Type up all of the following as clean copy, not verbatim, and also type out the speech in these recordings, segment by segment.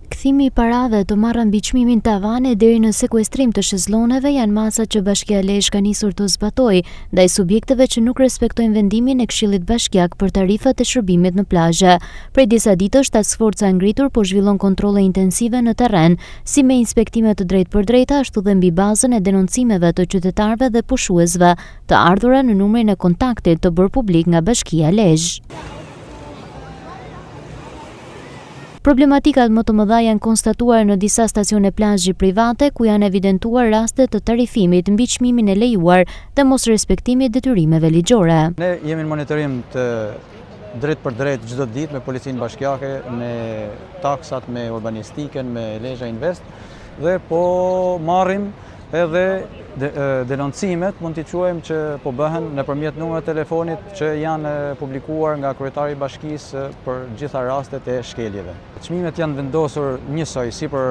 Kthimi I parave të marrë mbi çmimin tavane deri në sekuestrim të shezlloneve janë masat që Bashkia Lezhë ka nisur të zbatojë ndaj subjekteve që nuk respektojnë vendimin e Këshillit Bashkiak për tarifat e shërbimit në plazhe. Prej disa ditësh task forca e ngritur po zhvillon kontrolle intensive në terren, si me inspektime të drejtpërdrejta ashtu dhe mbi bazën e denoncimeve të qytetarëve dhe pushuesve, të ardhura në numrin e kontaktit të bërë publik nga Bashkia Lezhë. Problematikat më të mëdha janë konstatuar në disa stacione plazhi private ku janë evidentuar raste të tarifimit mbi çmimin e lejuar dhe mos respektimit detyrimeve ligjore. Ne jemi në monitorim të drejt për drejt çdo ditë me policinë bashkiake, me taksat, me urbanistikën, me Lezhë Invest dhe po marrim edhe denoncimet, mund t'i quajmë që po bëhen nëpërmjet numrit të telefonit që janë publikuar nga kryetari I bashkisë për gjitha rastet e shkeljeve. Çmimet janë vendosur njësoj si për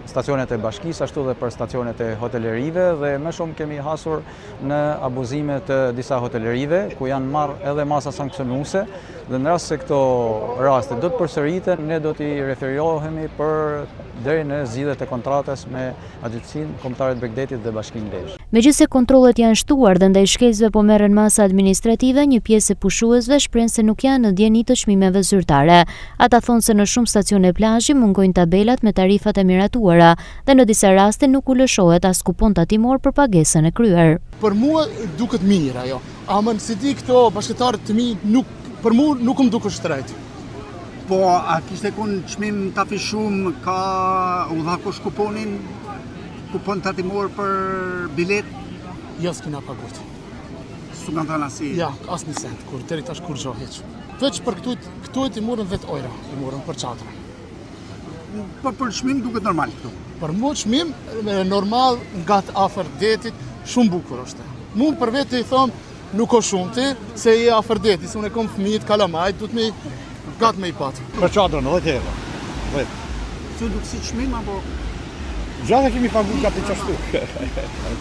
stacionet e bashkisë, ashtu dhe për stacionet e hotelerive dhe më shumë kemi hasur në abuzime të disa hotelerive ku janë marrë edhe masa sankcionuese dhe në rast se këto raste do të përsëriten, ne do t'i referohemi për deri në zgjidhjet e kontratës me Agjencinë Kombëtare të Bregdetit dhe Bashkinë Lezhë. Megjithse kontrollet janë shtuar dhe ndaj shkelësve po merren masa administrative, një pjesë e pushuesve shpreh se nuk janë në dieni të çmimeve zyrtare. Ata thonë se në shumë stacione plazhi mungojnë tabelat me tarifat e miratuara dhe në disa raste nuk u lëshohet as kupon tatimor për pagesën e kryer. Për mua duket mirë ajo. Amën si di këto bashkëtarët të mi për mua nuk më duket shtrejt. Po, a kishte kun çmim të afishum, ka u dha kush kupon tatimor për bilet? Jo, s'kina pagut. Su kanë thënë asi? Ja, as një cent, kur deri tash kur heq. Veç për këtu i morën 10 euro, i morën për çadrën. Po për çmim duket normal këtu. Për mua çmim normal nga të afër detit, shumë bukur është. Mund për vetë I them, nuk o shumë ti, se je afër detit, se unë kam fëmijët kalamajt, duhet me gatë me I patë. Për çadrën 10 euro. Këtu duk si çmim apo? Gjallë kemi pagu ka për qashtu.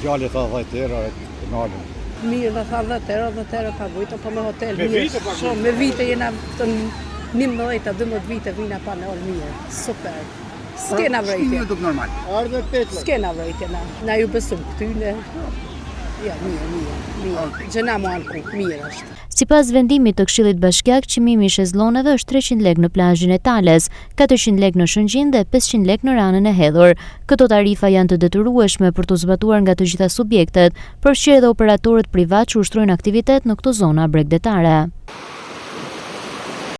Gjallë tha 10 euro e nalën. Mirë dhe tha 10 euro pagujtë, po me hotel mirë. Shumë, me vite jena 11-12 vite vina pa në orë mirë. Super. S'kena vrejtje. Çmimi duk normal. S'kena vrejtje na. Na ju besum këtyne. Ja, mirë. Gjëna mu anë ku, mirë është. Sipas vendimit të Këshillit Bashkiak, çmimi I shezlloneve është 300 lekë në plazhin e Tales, 400 lekë në Shëngjin dhe 500 lekë në Ranën e Hedhur. Këto tarifa janë të detyrueshme për të zbatuar nga të gjitha subjektet, përfshirë edhe operatorët privat që ushtrojnë aktivitet në këto zona bregdetare.